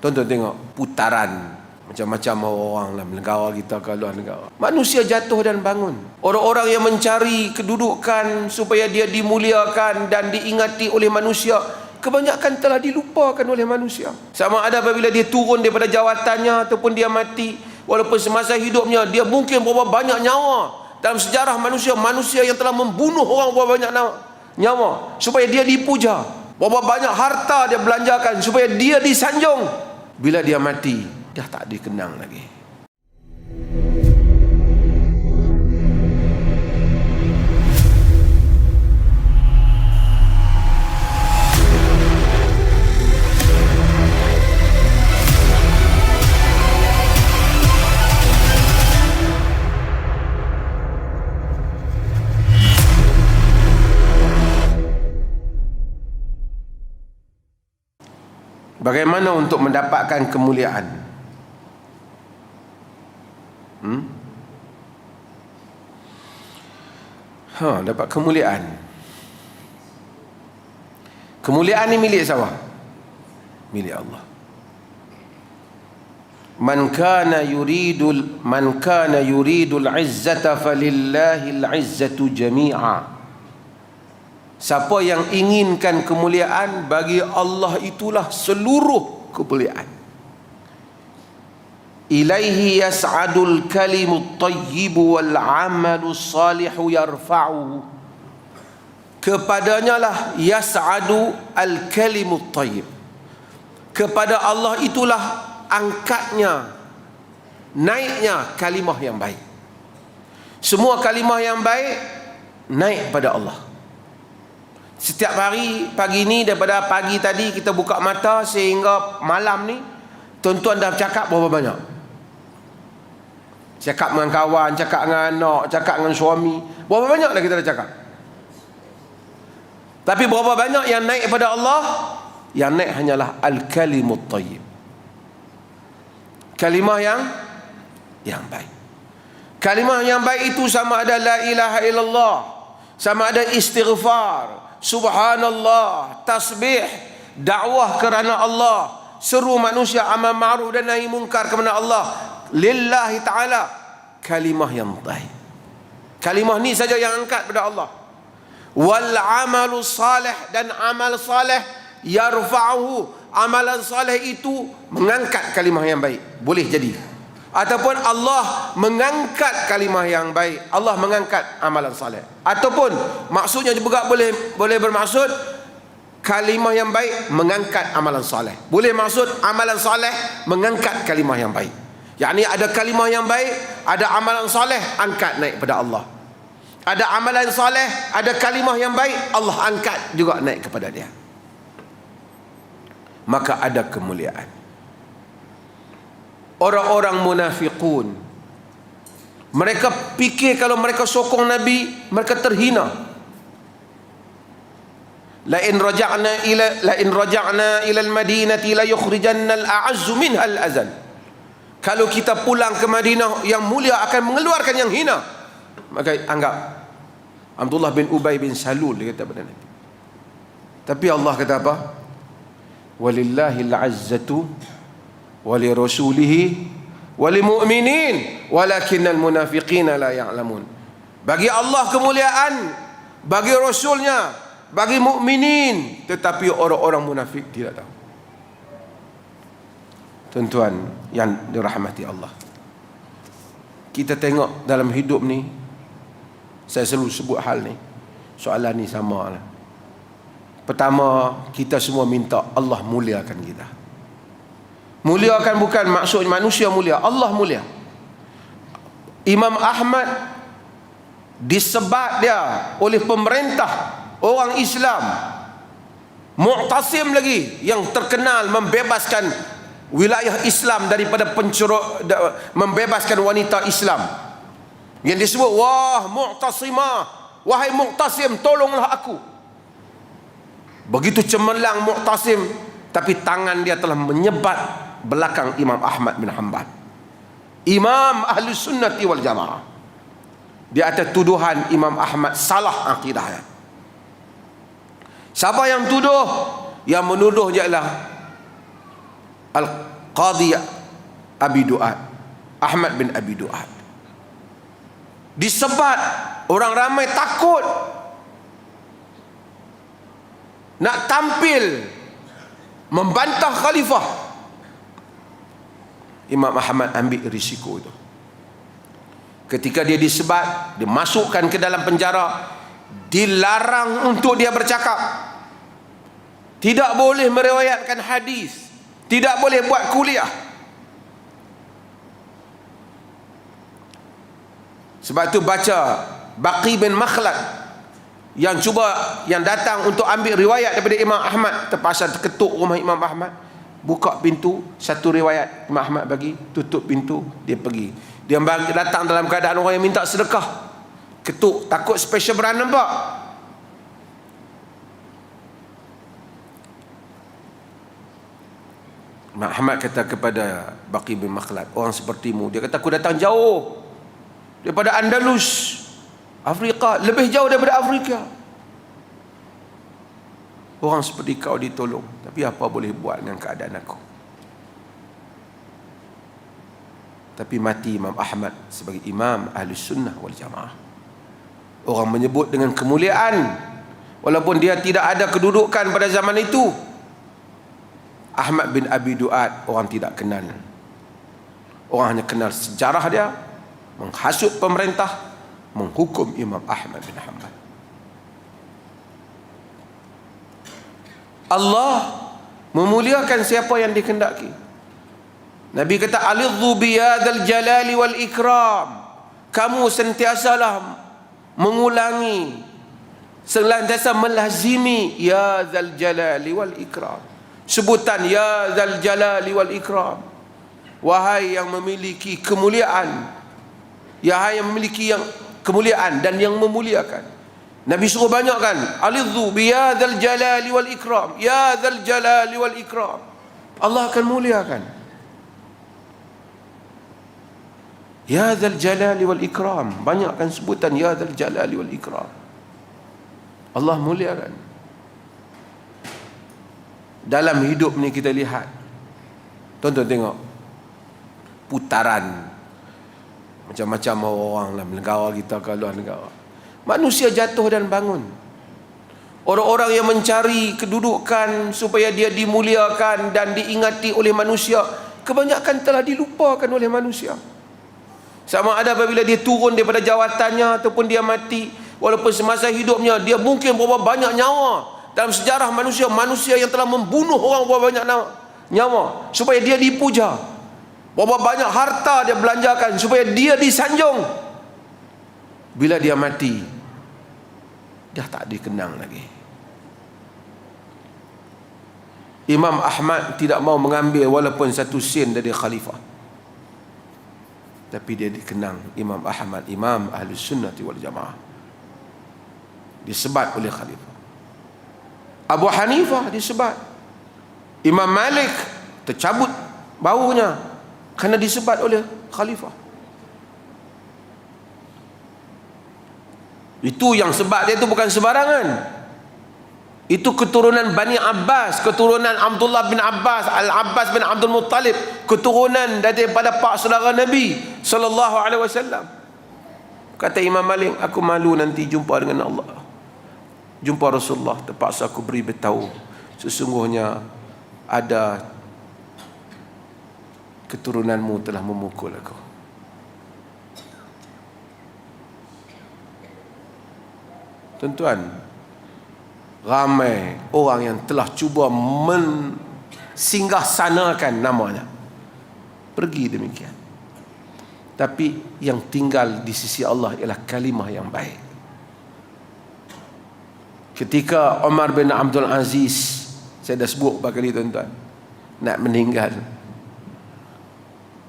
Tonton tengok putaran macam-macam orang dalam negara kita ke luar negara. Manusia jatuh dan bangun. Orang-orang yang mencari kedudukan supaya dia dimuliakan dan diingati oleh manusia, kebanyakan telah dilupakan oleh manusia. Sama ada apabila dia turun daripada jawatannya ataupun dia mati, walaupun semasa hidupnya dia mungkin berapa banyak nyawa. Dalam sejarah manusia yang telah membunuh orang berapa banyak nyawa supaya dia dipuja. Berapa banyak harta dia belanjakan supaya dia disanjung. Bila dia mati, dah tak dikenang lagi. Bagaimana untuk mendapatkan kemuliaan? Dapat kemuliaan. Kemuliaan ni milik siapa? Milik Allah. Man kana yuridul izzata falillahil izzatu jami'a. Siapa yang inginkan kemuliaan, bagi Allah itulah seluruh kemuliaan. Ilaihi yas'adul kalimut tayyibu wal amalus salihu yarfa'uhu. Kepadanya lah yas'adu al kalimut tayyib. Kepada Allah itulah angkatnya, naiknya kalimah yang baik. Semua kalimah yang baik naik pada Allah. Setiap hari, pagi ni, daripada pagi tadi kita buka mata sehingga malam ni, tuan-tuan dah cakap berapa banyak? Cakap dengan kawan, cakap dengan anak, cakap dengan suami. Berapa banyak dah kita dah cakap? Tapi berapa banyak yang naik kepada Allah? Yang naik hanyalah al-kalimut tayyib. Kalimah yang baik. Kalimah yang baik itu sama ada la ilaha illallah, sama ada istighfar, subhanallah, tasbih, dakwah kerana Allah, seru manusia amal ma'ruf dan nahi munkar kerana Allah, lillahi ta'ala. Kalimah yang baik. Kalimah ni saja yang angkat pada Allah. Wal amalu salih, dan amal salih yarfa'uhu. Amalan salih itu mengangkat kalimah yang baik. Boleh jadi. Ataupun Allah mengangkat kalimah yang baik, Allah mengangkat amalan saleh. Ataupun maksudnya juga boleh bermaksud kalimah yang baik mengangkat amalan saleh. Boleh maksud amalan saleh mengangkat kalimah yang baik. Yakni ada kalimah yang baik, ada amalan saleh, angkat naik pada Allah. Ada amalan saleh, ada kalimah yang baik, Allah angkat juga naik kepada dia. Maka ada kemuliaan. Orang-orang munafiqun, mereka fikir kalau mereka sokong Nabi, mereka terhina. La in raja'na ila al-madinati la yukhrijanna al-a'azzu minha al-azal. Kalau kita pulang ke Madinah, yang mulia akan mengeluarkan yang hina. Maka anggap Abdullah bin Ubay bin Salul, dia kata pada Nabi. Tapi Allah kata apa? Walillahil 'izzatu wali rasulihi wali mu'minin walakinnal munafiqina la ya'lamun. Bagi Allah kemuliaan, bagi rasulnya, bagi mukminin, tetapi orang-orang munafik tidak tahu. Tuan-tuan yang dirahmati Allah, kita tengok dalam hidup ni, saya selalu sebut hal ni, soalan ni sama lah. Pertama, kita semua minta Allah muliakan kita. Muliakan bukan maksud manusia mulia, Allah mulia. Imam Ahmad disebat dia oleh pemerintah orang Islam, Mu'tasim lagi, yang terkenal membebaskan wilayah Islam daripada membebaskan wanita Islam, yang disebut, wah Mu'tasimah, wahai Mu'tasim, tolonglah aku. Begitu cemerlang Mu'tasim, tapi tangan dia telah menyebat belakang Imam Ahmad bin Hanbal, Imam Ahli Sunnati wal Jamaah. Di atas tuduhan Imam Ahmad salah akidahnya. Siapa yang tuduh? Yang menuduh ialah Al-Qadhi Abi Du'ad, Ahmad bin Abi Du'ad. Disebat, orang ramai takut nak tampil membantah khalifah. Imam Ahmad ambil risiko itu. Ketika dia disebat, dimasukkan ke dalam penjara, dilarang untuk dia bercakap, tidak boleh meriwayatkan hadis, tidak boleh buat kuliah. Sebab itu baca Baqi bin Makhlad yang datang untuk ambil riwayat daripada Imam Ahmad, terpaksa ketuk rumah Imam Ahmad, buka pintu, satu riwayat Imam Ahmad bagi, tutup pintu, dia pergi. Dia datang dalam keadaan orang yang minta sedekah, ketuk, takut special brand nampak. Imam Ahmad kata kepada Baqi bin Makhlad, orang sepertimu, dia kata, aku datang jauh daripada Andalus, Afrika, lebih jauh daripada Afrika. Orang seperti kau ditolong, tapi apa boleh buat dengan keadaan aku? Tapi mati Imam Ahmad sebagai imam ahli sunnah wal jamaah. Orang menyebut dengan kemuliaan, walaupun dia tidak ada kedudukan pada zaman itu. Ahmad bin Abi Du'ad orang tidak kenal. Orang hanya kenal sejarah dia, menghasut pemerintah, menghukum Imam Ahmad bin Hanbal. Allah memuliakan siapa yang dikehendaki. Nabi kata, alidhu biyadal jalali wal ikram. Kamu sentiasalah mengulangi, senantiasa melazimi ya zal jalali wal ikram, sebutan ya zal jalali wal ikram. Wahai yang memiliki kemuliaan, wahai yang memiliki yang kemuliaan dan yang memuliakan. Nabi suruh banyakkan, alidhu biyadal jalali wal ikram, ya zal jalali wal ikram. Allah akan muliakan. Ya dzal jalali wal ikram, banyakkan sebutan ya dzal jalali wal ikram. Allah muliakan. Dalam hidup ni kita lihat, tonton tengok putaran macam-macam orang dalam negara kita ke luar negara. Manusia jatuh dan bangun. Orang-orang yang mencari kedudukan supaya dia dimuliakan dan diingati oleh manusia, kebanyakan telah dilupakan oleh manusia. Sama ada apabila dia turun daripada jawatannya ataupun dia mati, walaupun semasa hidupnya dia mungkin berapa banyak nyawa. Dalam sejarah manusia, manusia yang telah membunuh orang berapa banyak nyawa supaya dia dipuja. Berapa banyak harta dia belanjakan supaya dia disanjung. Bila dia mati, dah tak dikenang lagi. Imam Ahmad tidak mau mengambil walaupun satu sen dari khalifah, tapi dia dikenang Imam Ahmad, imam ahli sunnah wal jamaah, disebat oleh khalifah. Abu Hanifah disebat. Imam Malik tercabut baunya kerana disebat oleh khalifah. Itu yang sebat dia itu bukan sembarangan. Itu keturunan Bani Abbas, keturunan Abdullah bin Abbas, Al-Abbas bin Abdul Muttalib, keturunan daripada pak saudara Nabi sallallahu alaihi wasallam. Kata Imam Malik, aku malu nanti jumpa dengan Allah, jumpa Rasulullah, terpaksa aku beri beritahu, sesungguhnya ada keturunanmu telah memukul aku. Tuan-tuan, ramai orang yang telah cuba mensinggahsanakan namanya, pergi demikian, tapi yang tinggal di sisi Allah ialah kalimah yang baik. Ketika Umar bin Abdul Aziz, saya dah sebut beberapa kali tuan-tuan, nak meninggal,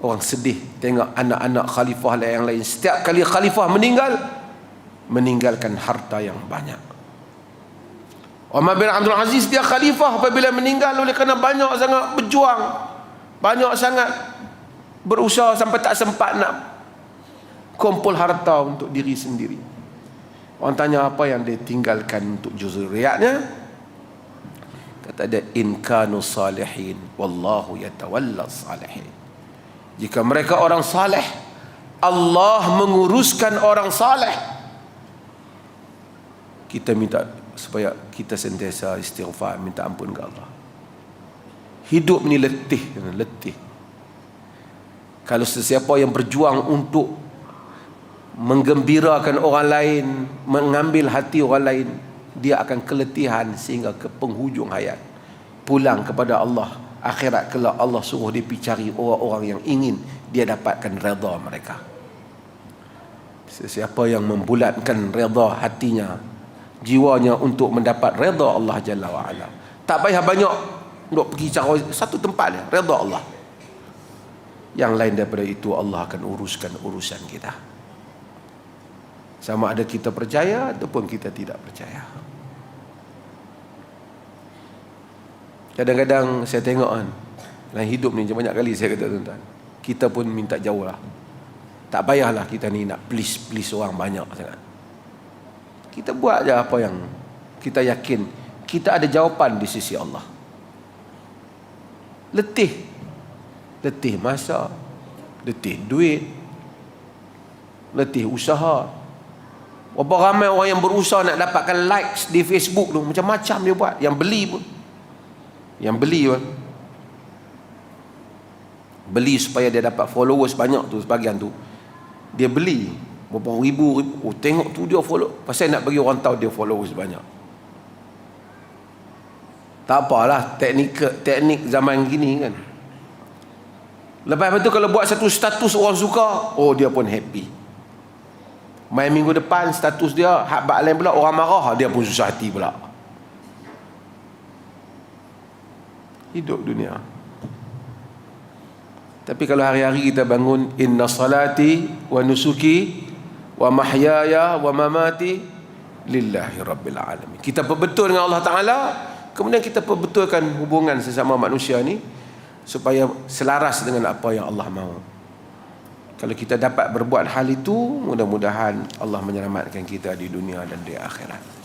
orang sedih tengok anak-anak khalifah yang lain. Setiap kali khalifah meninggal, meninggalkan harta yang banyak. Umar bin Abdul Aziz dia khalifah, apabila meninggal oleh kerana banyak sangat berjuang, banyak sangat berusaha sampai tak sempat nak kumpul harta untuk diri sendiri. Orang tanya apa yang dia tinggalkan untuk zuriatnya. Kata dia, in kanu salihin wallahu yatawalla salihin. Jika mereka orang saleh, Allah menguruskan orang saleh. Kita minta supaya kita sentiasa istighfar, minta ampun ke Allah. Hidup ni letih. Kalau sesiapa yang berjuang untuk menggembirakan orang lain, mengambil hati orang lain, dia akan keletihan sehingga ke penghujung hayat. Pulang kepada Allah, akhirat kelak Allah suruh dia pergi cari orang-orang yang ingin dia dapatkan redha mereka. Sesiapa yang membulatkan redha hatinya, jiwanya untuk mendapat redha Allah Jalla wa'ala, tak payah banyak untuk pergi cari satu tempat dia, redha Allah. Yang lain daripada itu Allah akan uruskan urusan kita, sama ada kita percaya ataupun kita tidak percaya. Kadang-kadang saya tengok kan, dalam hidup ni banyak kali saya kata tuan-tuan, kita pun minta jauh lah. Tak payahlah kita ni nak please orang banyak sangat. Kita buat je apa yang kita yakin kita ada jawapan di sisi Allah. Letih masa, letih duit, letih usaha. Berapa ramai orang yang berusaha nak dapatkan likes di Facebook tu, macam-macam dia buat. Yang beli pun beli supaya dia dapat followers banyak tu, sebagian tu dia beli berapa ribu. Oh, tengok tu dia follow, pasal nak bagi orang tahu dia followers banyak. Tak apalah, teknik zaman gini kan. Lepas itu kalau buat satu status orang suka, oh dia pun happy. Main minggu depan status dia hak bak lain pula orang marah, dia pun susah hati pula. Hidup dunia. Tapi kalau hari-hari kita bangun, inna salati wa nusuki wa mahyaya wa mamati lillahi rabbil alamin. Kita perbetul dengan Allah Ta'ala, kemudian kita perbetulkan hubungan sesama manusia ni supaya selaras dengan apa yang Allah mahu. Kalau kita dapat berbuat hal itu, mudah-mudahan Allah menyelamatkan kita di dunia dan di akhirat.